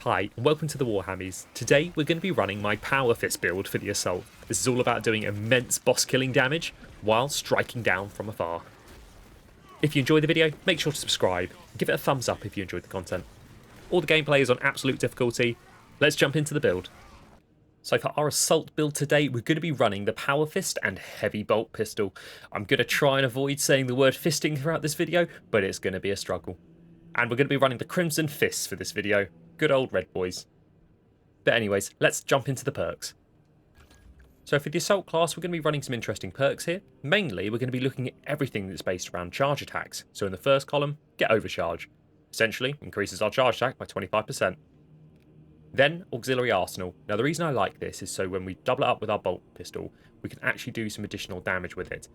Hi, and welcome to the Warhammies. Today we're going to be running my Powerfist build for the Assault. This is all about doing immense boss killing damage while striking down from afar. If you enjoyed the video, make sure to subscribe and give it a thumbs up if you enjoyed the content. All the gameplay is on absolute difficulty. Let's jump into the build. So for our Assault build today, we're going to be running the Powerfist and Heavy Bolt Pistol. I'm going to try and avoid saying the word fisting throughout this video, but it's going to be a struggle. And we're going to be running the Crimson Fists for this video. Good old red boys. But anyways, let's jump into the perks. So for the Assault class, we're going to be running some interesting perks here. Mainly, we're going to be looking at everything that's based around charge attacks. So in the first column, get overcharge. Essentially, increases our charge attack by 25%. Then, auxiliary arsenal. Now the reason I like this is so when we double it up with our bolt pistol, we can actually do some additional damage with it.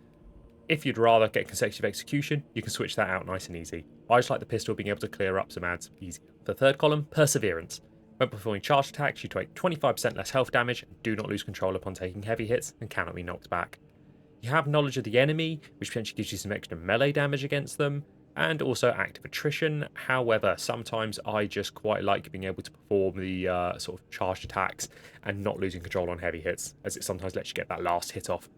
If you'd rather get consecutive execution, you can switch that out nice and easy. I just like the pistol being able to clear up some ads easier. For the third column, perseverance. When performing charge attacks, you take 25% less health damage and do not lose control upon taking heavy hits and cannot be knocked back. You have knowledge of the enemy, which potentially gives you some extra melee damage against them, and also active attrition. However, sometimes I just quite like being able to perform the sort of charged attacks and not losing control on heavy hits, as it sometimes lets you get that last hit off.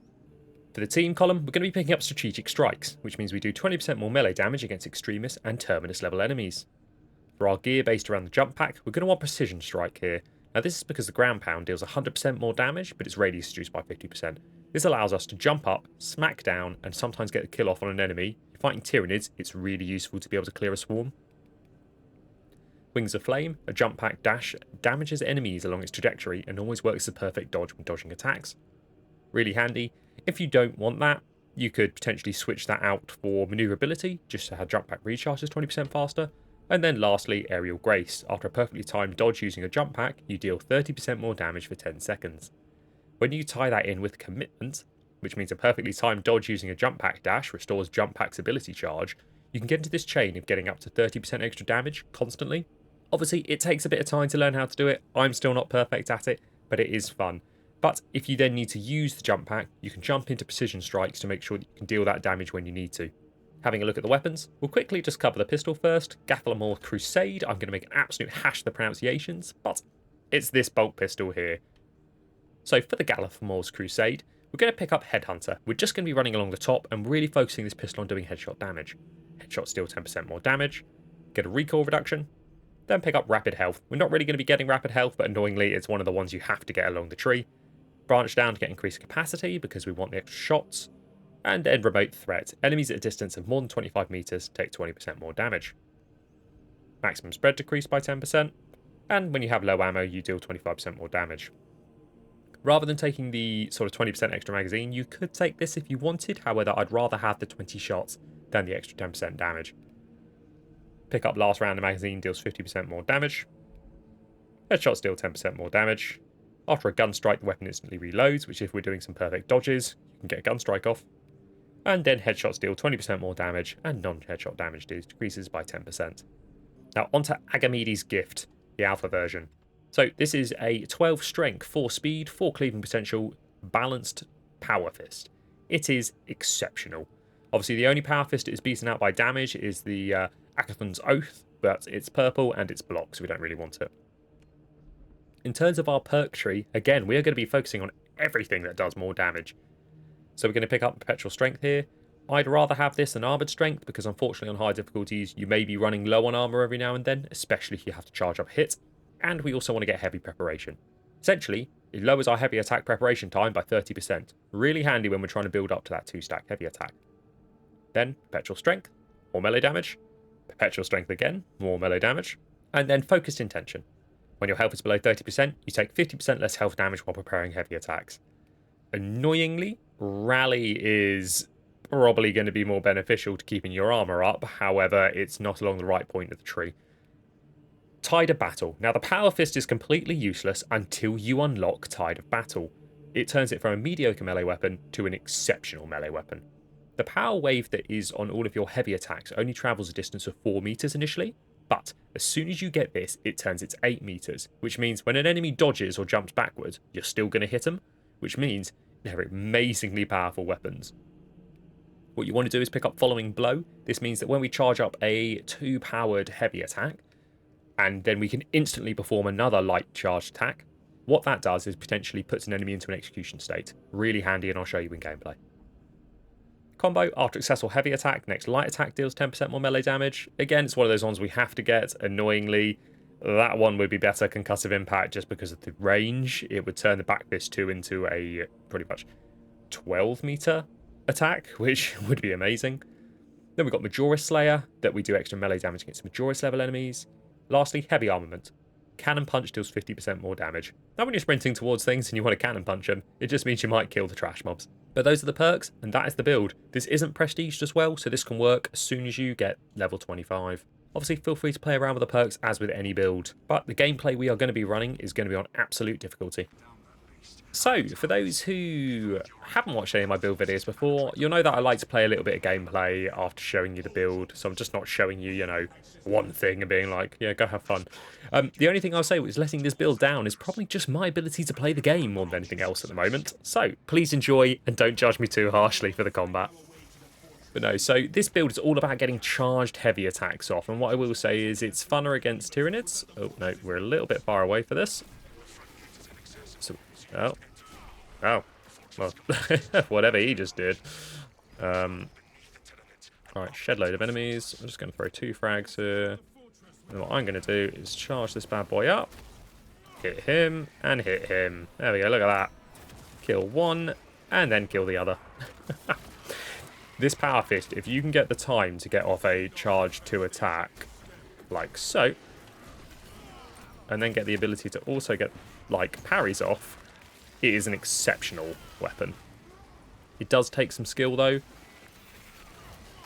For the team column, we're going to be picking up strategic strikes, which means we do 20% more melee damage against extremists and terminus level enemies. For our gear based around the jump pack, we're going to want precision strike here. Now this is because the ground pound deals 100% more damage, but its radius is reduced by 50%. This allows us to jump up, smack down, and sometimes get a kill off on an enemy. If you're fighting Tyranids, it's really useful to be able to clear a swarm. Wings of Flame, a jump pack dash, damages enemies along its trajectory and always works as a perfect dodge when dodging attacks. Really handy. If you don't want that, you could potentially switch that out for maneuverability, just to have jump pack recharges 20% faster. And then lastly, Aerial Grace. After a perfectly timed dodge using a jump pack, you deal 30% more damage for 10 seconds. When you tie that in with Commitment, which means a perfectly timed dodge using a jump pack dash restores jump pack's ability charge, you can get into this chain of getting up to 30% extra damage constantly. Obviously, it takes a bit of time to learn how to do it. I'm still not perfect at it, but it is fun. But if you then need to use the jump pack, you can jump into precision strikes to make sure that you can deal that damage when you need to. Having a look at the weapons, we'll quickly just cover the pistol first. Gathalamor Crusade, I'm going to make an absolute hash of the pronunciations, but it's this bolt pistol here. So for the Gathalamor's Crusade, we're going to pick up Headhunter. We're just going to be running along the top and really focusing this pistol on doing headshot damage. Headshots deal 10% more damage, get a recoil reduction, then pick up Rapid Health. We're not really going to be getting Rapid Health, but annoyingly it's one of the ones you have to get along the tree. Branch down to get increased capacity because we want the extra shots. And then Remote Threat. Enemies at a distance of more than 25 meters take 20% more damage. Maximum spread decreased by 10%. And when you have low ammo, you deal 25% more damage. Rather than taking the sort of 20% extra magazine, you could take this if you wanted. However, I'd rather have the 20 shots than the extra 10% damage. Pick up Last Round of magazine deals 50% more damage. Headshots deal 10% more damage. After a gun strike, the weapon instantly reloads, which if we're doing some perfect dodges, you can get a gun strike off. And then headshots deal 20% more damage, and non-headshot damage decreases by 10%. Now onto Agamedes Gift, the alpha version. So this is a 12 strength, 4 speed, 4 cleaving potential, balanced Power Fist. It is exceptional. Obviously the only Power Fist it is beaten out by damage is the Akathon's Oath, but it's purple and it's blocked, so we don't really want it. In terms of our perk tree, again, we are going to be focusing on everything that does more damage. So we're going to pick up Perpetual Strength here. I'd rather have this than Armoured Strength, because unfortunately on high difficulties, you may be running low on armour every now and then, especially if you have to charge up hit. And we also want to get Heavy Preparation. Essentially, it lowers our heavy attack preparation time by 30%. Really handy when we're trying to build up to that 2-stack heavy attack. Then Perpetual Strength, more melee damage. Perpetual Strength again, more melee damage. And then Focused Intention. When your health is below 30%, you take 50% less health damage while preparing heavy attacks. Annoyingly, Rally is probably going to be more beneficial to keeping your armor up, however, it's not along the right point of the tree. Tide of Battle. Now the Power Fist is completely useless until you unlock Tide of Battle. It turns it from a mediocre melee weapon to an exceptional melee weapon. The power wave that is on all of your heavy attacks only travels a distance of 4 meters initially, but as soon as you get this, it turns it to 8 meters, which means when an enemy dodges or jumps backwards, you're still going to hit them, which means they're amazingly powerful weapons. What you want to do is pick up Following Blow. This means that when we charge up a 2-powered heavy attack, and then we can instantly perform another light charge attack. What that does is potentially puts an enemy into an execution state. Really handy, and I'll show you in gameplay. Combo, after successful heavy attack, next light attack deals 10% more melee damage. Again, it's one of those ones we have to get. Annoyingly, that one would be better concussive impact just because of the range. It would turn the back fist 2 into a pretty much 12 meter attack, which would be amazing. Then we've got Majoris Slayer, that we do extra melee damage against Majoris level enemies. Lastly, Heavy Armament. Cannon Punch deals 50% more damage. Now when you're sprinting towards things and you want to cannon punch them, it just means you might kill the trash mobs. But those are the perks, and that is the build. This isn't prestiged as well, so this can work as soon as you get level 25. Obviously, feel free to play around with the perks as with any build, but the gameplay we are going to be running is going to be on absolute difficulty. So, for those who haven't watched any of my build videos before, you'll know that I like to play a little bit of gameplay after showing you the build, so I'm just not showing you, you know, one thing and being like, yeah, go have fun. The only thing I'll say is letting this build down is probably just my ability to play the game more than anything else at the moment. So, please enjoy and don't judge me too harshly for the combat. But no, so this build is all about getting charged heavy attacks off, and what I will say is it's funner against Tyranids. Oh, no, we're a little bit far away for this. So, oh, well, whatever he just did. Alright, shed load of enemies. I'm just going to throw 2 frags here. And what I'm going to do is charge this bad boy up. Hit him, and hit him. There we go, look at that. Kill one, and then kill the other. This Power Fist, if you can get the time to get off a charge 2 attack, like so, and then get the ability to also get, like, parries off, it is an exceptional weapon. It does take some skill, though.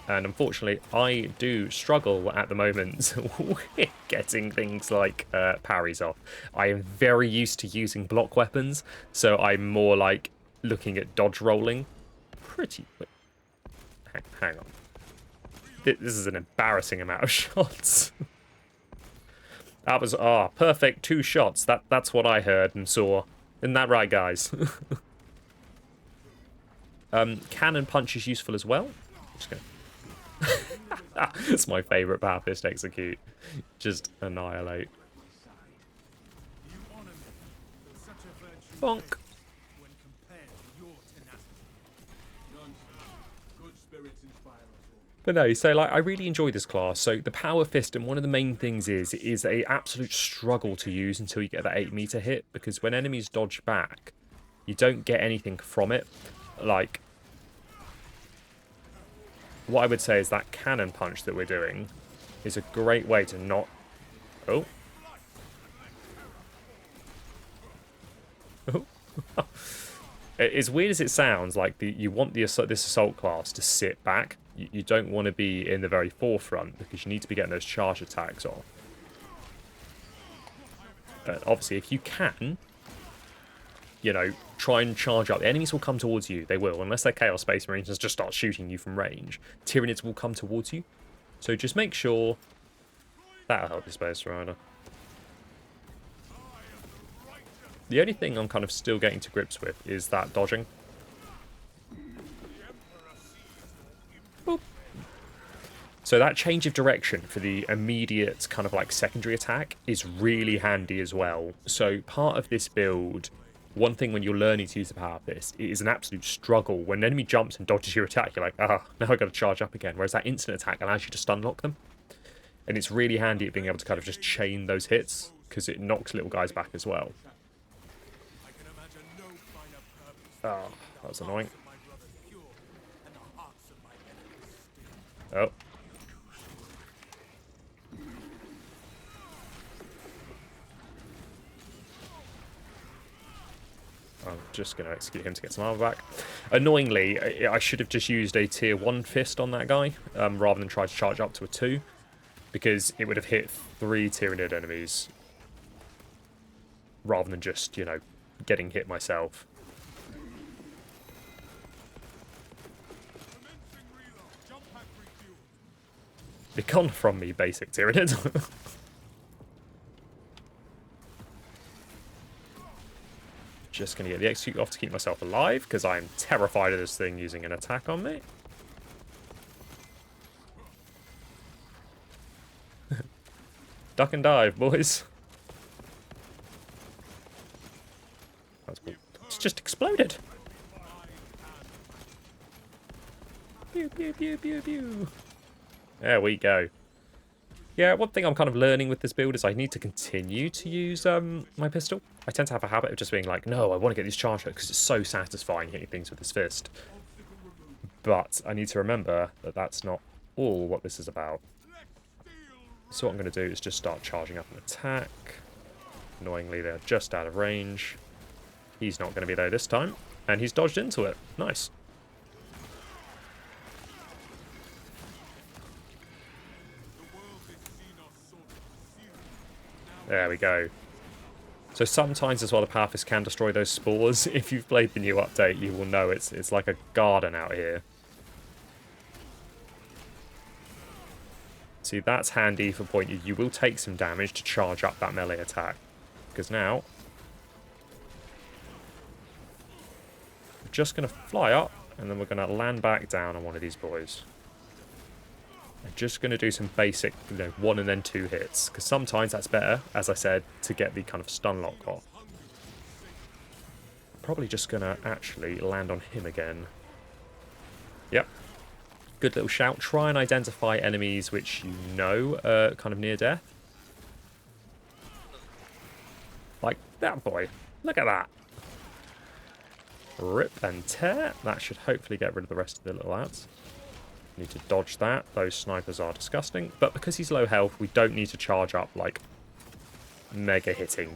And unfortunately, I do struggle at the moment with getting things like parries off. I am very used to using block weapons, so I'm more like looking at dodge rolling. Hang on. This is an embarrassing amount of shots. That was, perfect 2 shots. That's what I heard and saw. Isn't that right, guys? Cannon Punch is useful as well. Just gonna... It's my favourite Power Fist execute. Just annihilate. Bonk. But no, so like I really enjoy this class. So the Power Fist, and one of the main things is it is a absolute struggle to use until you get that 8 meter hit, because when enemies dodge back, you don't get anything from it. Like, what I would say is that cannon punch that we're doing is a great way to not... Oh. Oh. As weird as it sounds, like you want this assault class to sit back. You don't want to be in the very forefront because you need to be getting those charge attacks off. But obviously, if you can, you know, try and charge up. The enemies will come towards you. They will, unless they're Chaos Space Marines and just start shooting you from range. Tyranids will come towards you. So just make sure that'll help your Space Rider. The only thing I'm kind of still getting to grips with is that dodging. Boop. So that change of direction for the immediate kind of like secondary attack is really handy as well. So part of this build, one thing when you're learning to use the Power Fist, it is an absolute struggle. When an enemy jumps and dodges your attack, you're like, now I've got to charge up again. Whereas that instant attack allows you to stun lock them. And it's really handy at being able to kind of just chain those hits, because it knocks little guys back as well. Oh, that was annoying. Oh. I'm just going to execute him to get some armor back. Annoyingly, I should have just used a tier 1 fist on that guy, rather than try to charge up to a 2, because it would have hit 3 Tyranid enemies, rather than just, you know, getting hit myself. Be gone from me, basic Tyranid. Just going to get the execute off to keep myself alive, because I'm terrified of this thing using an attack on me. Duck and dive, boys. It's just exploded. Pew, pew, pew, pew, pew. There we go. Yeah, one thing I'm kind of learning with this build is I need to continue to use my pistol. I tend to have a habit of just being like, no, I want to get these charged because it's so satisfying hitting things with this fist. But I need to remember that that's not all what this is about. So what I'm going to do is just start charging up an attack. Annoyingly, they're just out of range. He's not going to be there this time. And he's dodged into it. Nice. There we go. So sometimes as well the Powerfist can destroy those spores. If you've played the new update, you will know it's like a garden out here. See, that's handy for point you will take some damage to charge up that melee attack. Because now we're just going to fly up and then we're going to land back down on one of these boys. I'm just going to do some basic, 1 and then 2 hits. Because sometimes that's better, as I said, to get the kind of stun lock off. Probably just going to actually land on him again. Yep. Good little shout. Try and identify enemies which you know are kind of near death. Like that boy. Look at that. Rip and tear. That should hopefully get rid of the rest of the little lads. Need to dodge that. Those snipers are disgusting. But because he's low health, we don't need to charge up like mega hitting,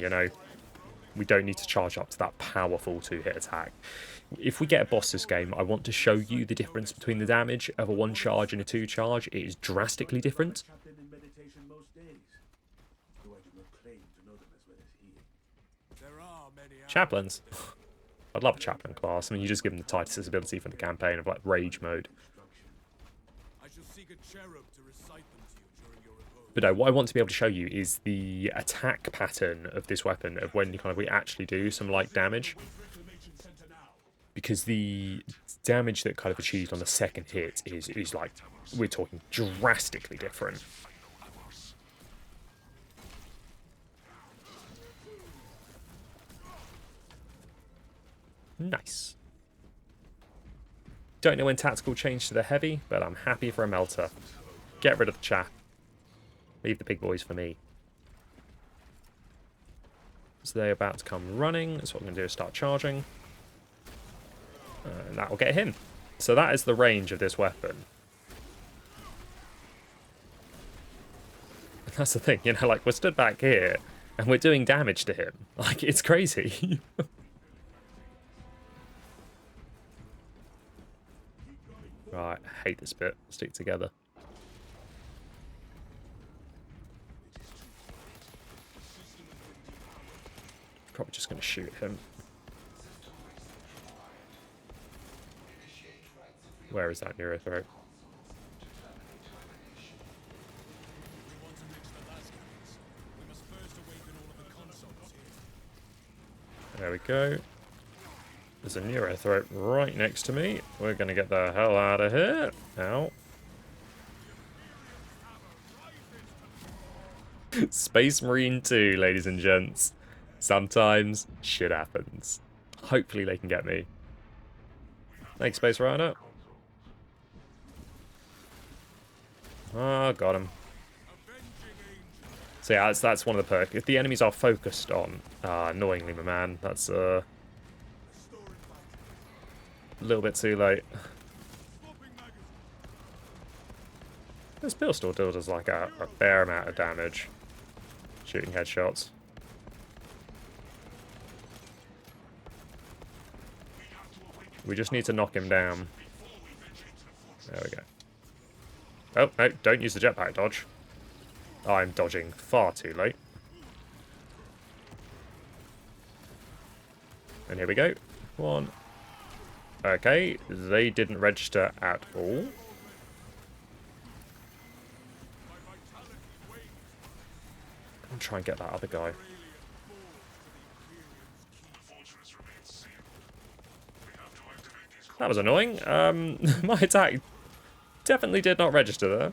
We don't need to charge up to that powerful 2-hit attack. If we get a boss this game, I want to show you the difference between the damage of a 1 charge and a 2 charge. It is drastically different. Chaplains. I'd love a chaplain class. I mean, you just give them the Titus's ability for the campaign of like rage mode. But no, what I want to be able to show you is the attack pattern of this weapon, of when we actually do some like damage. Because the damage that kind of achieved on the second hit is like, we're talking drastically different. Nice. Don't know when tactical changed to the heavy, but I'm happy for a melter. Get rid of the chaff. Leave the big boys for me. So they're about to come running. So what I'm going to do is start charging. And that will get him. So that is the range of this weapon. And that's the thing, like we're stood back here and we're doing damage to him. Like, it's crazy. Right, I hate this bit. Stick together. Probably just going to shoot him. Where is that Neurothroat? There we go. There's a Neurothroat right next to me. We're going to get the hell out of here. Ow. Space Marine 2, ladies and gents. Sometimes shit happens. Hopefully they can get me. Thanks, Space Rider. Oh, got him. So yeah, that's one of the perks. If the enemies are focused on, annoyingly, my man, that's a little bit too late. This build still does like a fair amount of damage. Shooting headshots. We just need to knock him down. There we go. Oh, no, don't use the jetpack dodge. I'm dodging far too late. And here we go. One. Okay, they didn't register at all. I'm trying to get that other guy. That was annoying. My attack definitely did not register there.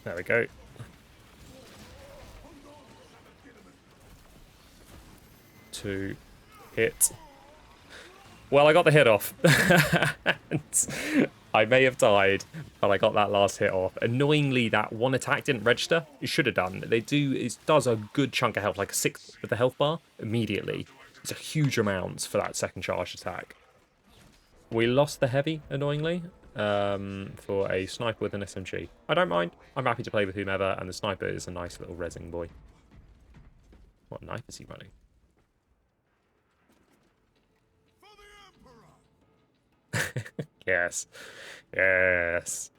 There we go. To hit. Well, I got the hit off. I may have died, but I got that last hit off. Annoyingly, that one attack didn't register. It should have done. It does a good chunk of health, like a sixth of the health bar immediately. It's a huge amount for that second charge attack. We lost the heavy, annoyingly, for a sniper with an SMG. I don't mind. I'm happy to play with whomever, and the sniper is a nice little rezzing boy. What knife is he running? Yes. Yes.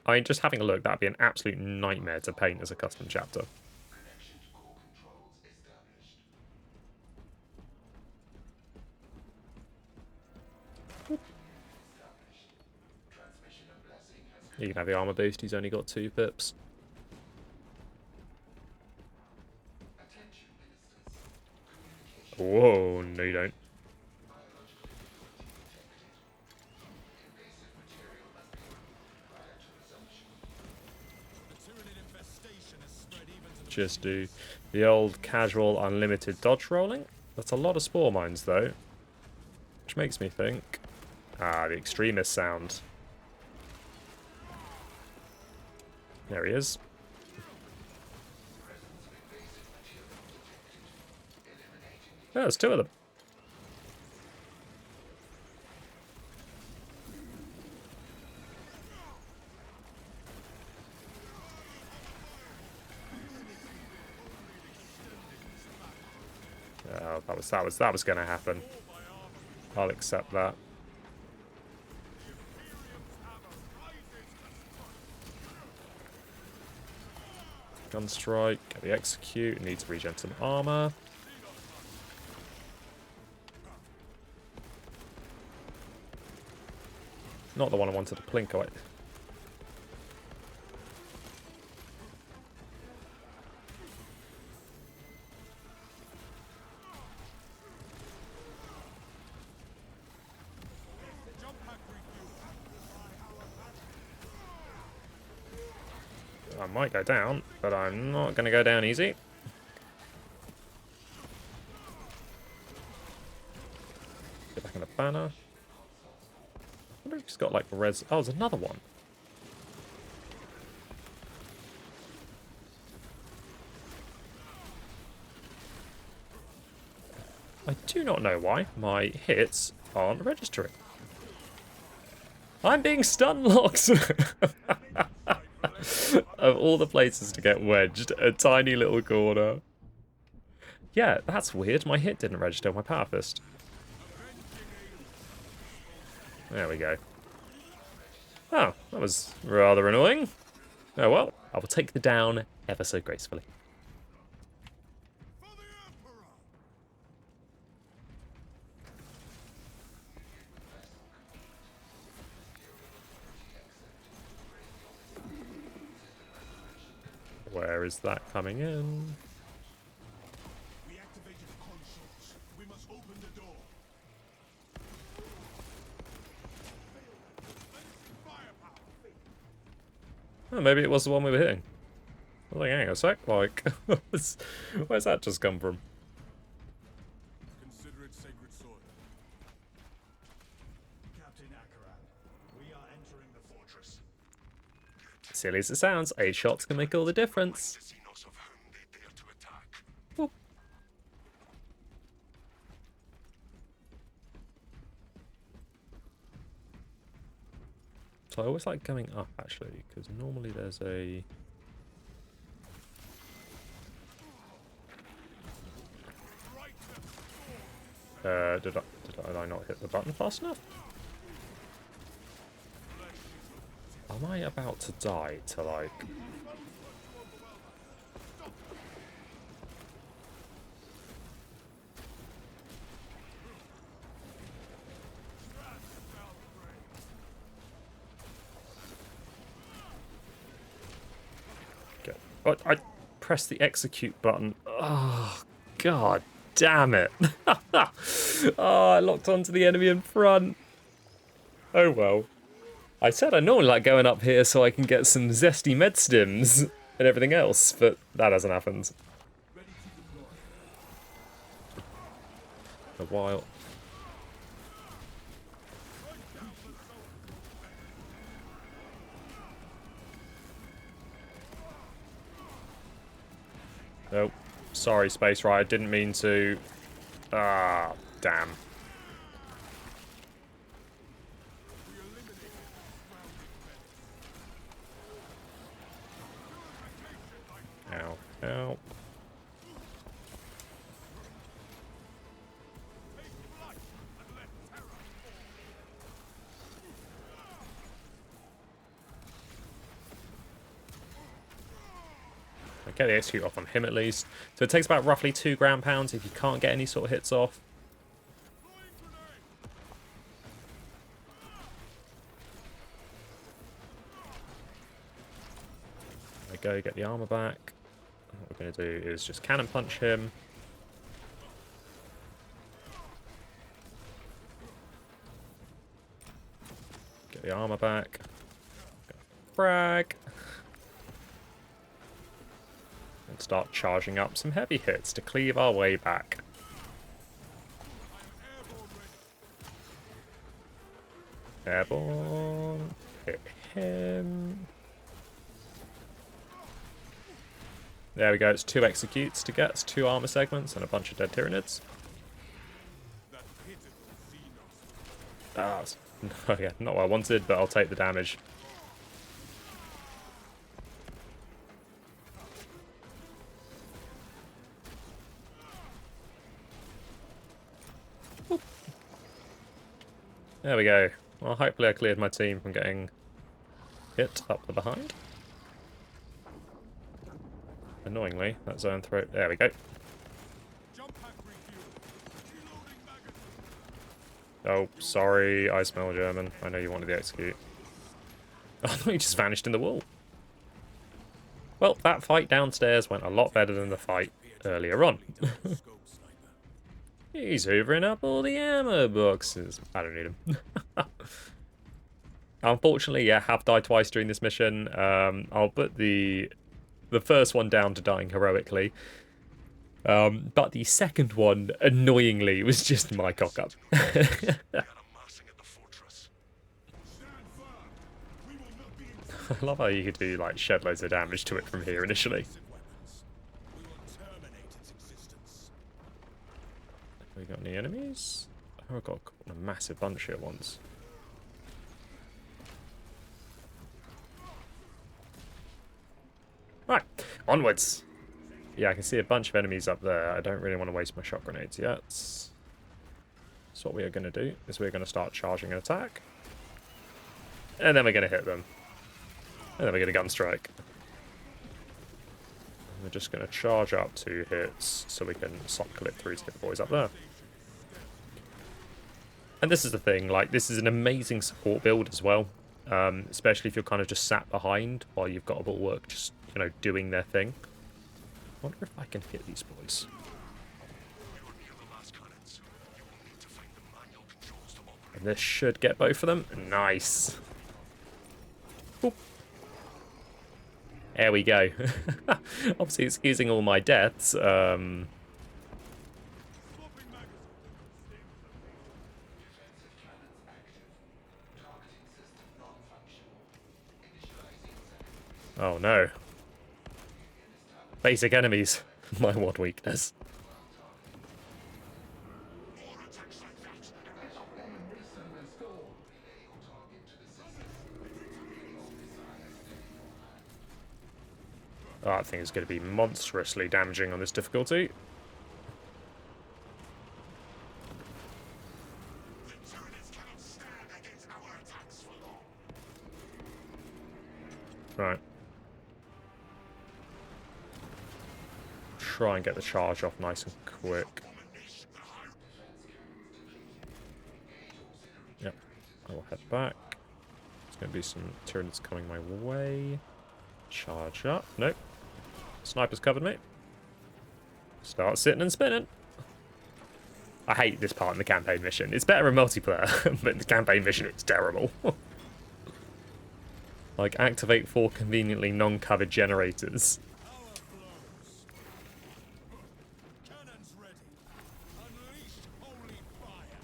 I mean, just having a look, that'd be an absolute nightmare to paint as a custom chapter. You can have the armor boost, he's only got 2 pips. Whoa, no you don't. Just do the old casual unlimited dodge rolling. That's a lot of spore mines though. Which makes me think... Ah, the extremist sound. There he is. Oh, there's 2 of them. Oh, that was gonna happen. I'll accept that. Gunstrike, get the execute, need to regen some armor. Not the one I wanted to plinko it. I might go down, but I'm not going to go down easy. Get back in the banner. I wonder if he's got like res. Oh, there's another one. I do not know why my hits aren't registering. I'm being stun locked! Of all the places to get wedged, a tiny little corner. Yeah, that's weird. My hit didn't register my Powerfist. There we go. Oh, that was rather annoying. Oh well, I will take the down ever so gracefully. Where is that coming in? We activated the consoles. We must open the door. Oh, maybe it was the one we were hitting. I was like, hang on a sec, like, where's that just come from? Consider it sacred soil. Captain Akaran, we are entering the fortress. Silly as it sounds, 8 shots can make all the difference. Whoop. So I always like going up, actually, because normally there's a... did I not hit the button fast enough? Am I about to die to, like... Okay. Oh, I pressed the execute button. Oh, god damn it. Oh, I locked onto the enemy in front. Oh well. I said I normally like going up here so I can get some zesty med stims and everything else, but that hasn't happened. A while. Oh, sorry, Space Rider. Didn't mean to. Ah, damn. Ow, ow. Get the execute off on him at least. So it takes about roughly 2 ground pounds if you can't get any sort of hits off. There we go, get the armor back. What we're going to do is just cannon punch him. Get the armor back. Frag. And start charging up some heavy hits to cleave our way back. Airborne. Hit him. There we go, it's 2 executes to get, 2 armor segments and a bunch of dead Tyranids. Ah, no, yeah, not what I wanted, but I'll take the damage. Oop. There we go. Well, hopefully I cleared my team from getting hit up the behind. Annoyingly, that zone throw. There we go. Oh, sorry, I smell German. I know you wanted the execute. Oh, no, he just vanished in the wall. Well, that fight downstairs went a lot better than the fight earlier on. He's hoovering up all the ammo boxes. I don't need them. Unfortunately, yeah, have died twice during this mission. I'll put the first one down to dying heroically. But the second one, annoyingly, was just my cock-up. I love how you could do, like, shed loads of damage to it from here initially. Have we got any enemies? Oh, I've got a massive bunch here at once. Right, onwards. Yeah, I can see a bunch of enemies up there. I don't really want to waste my shot grenades yet. So what we are going to do is we're going to start charging an attack. And then we're going to hit them. And then we're going to gun strike. We're just going to charge up 2 hits so we can cycle it through to the boys up there. And this is the thing, like, this is an amazing support build as well. Especially if you're kind of just sat behind while you've got a bulwark just, you know, doing their thing. I wonder if I can hit these boys. And this should get both of them. Nice. Oop. There we go. Obviously, excusing all my deaths. Oh no. Basic enemies. My one weakness. Oh, that thing is going to be monstrously damaging on this difficulty. Right. Try and get the charge off nice and quick. Yep. I will head back. There's going to be some Tyranids coming my way. Charge up. Nope. Sniper's covered me. Start sitting and spinning. I hate this part in the campaign mission. It's better in multiplayer, but in the campaign mission it's terrible. Like, activate 4 conveniently non-covered generators. Cannons ready. Unleash holy fire.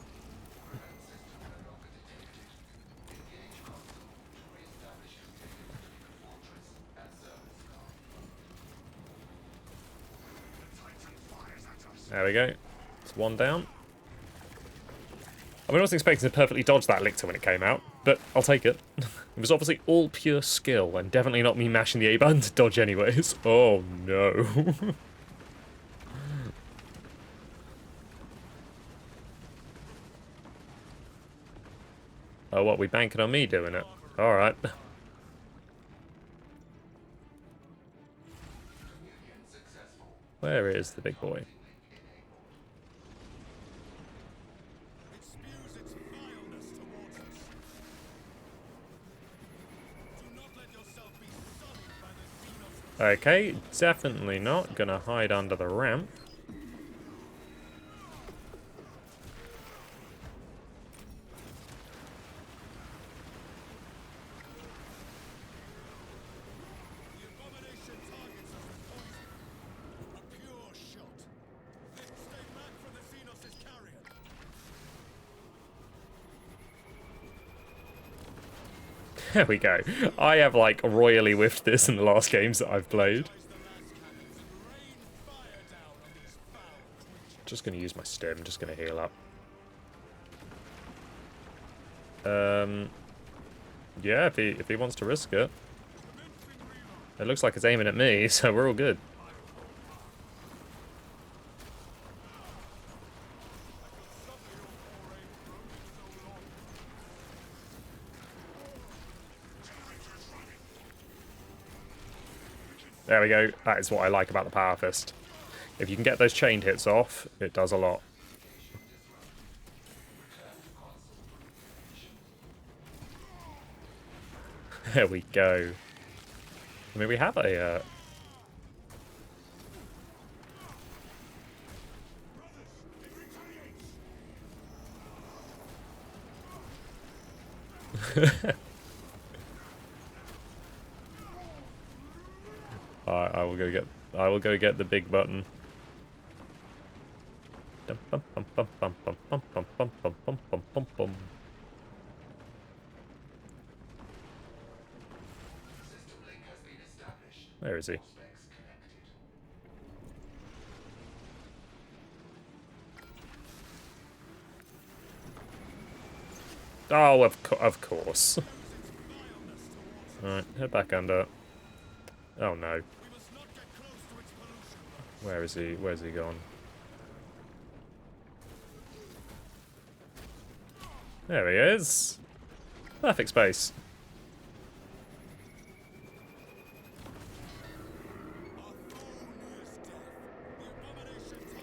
There we go. It's one down. I mean, I wasn't expecting to perfectly dodge that lictor when it came out, but I'll take it. It was obviously all pure skill, and definitely not me mashing the A button to dodge anyways. Oh no. Oh, what, we banking on me doing it? Alright. Where is the big boy? It spews its vileness towards us. Do not let yourself be sullied by the Xenos. Okay, definitely not gonna hide under the ramp. The abomination targets us with poison. A pure shot. Stay back from the Xenos' carrion. There we go. I have, like, royally whiffed this in the last games that I've played. Rise the last cannons and rain fire down on these foul creatures. Just gonna use my stim, just gonna heal up. Yeah, if he wants to risk it. It looks like it's aiming at me, so we're all good. There we go. That is what I like about the Powerfist. If you can get those chained hits off, it does a lot. There we go. I mean, we have a... I will go get the big button. Dum, bum, bum, bum, bum, bum, bum, bum, bum, bum, bum, bum, bum, bum. Where is he? Oh, of course. Alright, head back under. Oh no. Where is he? Where's he gone? There he is. Perfect space.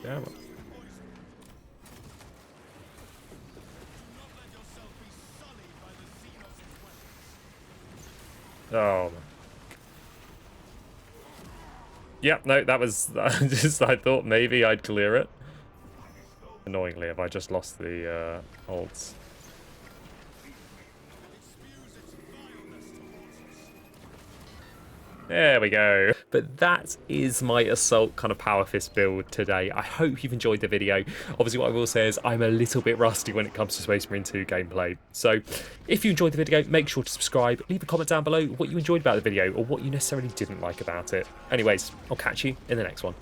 Yeah. Oh. Yep, no, that was just, I thought maybe I'd clear it. Annoyingly, have I just lost the ults? There we go. But that is my Assault kind of Power Fist build today. I hope you've enjoyed the video. Obviously, what I will say is I'm a little bit rusty when it comes to Space Marine 2 gameplay. So if you enjoyed the video, make sure to subscribe. Leave a comment down below what you enjoyed about the video or what you necessarily didn't like about it. Anyways, I'll catch you in the next one.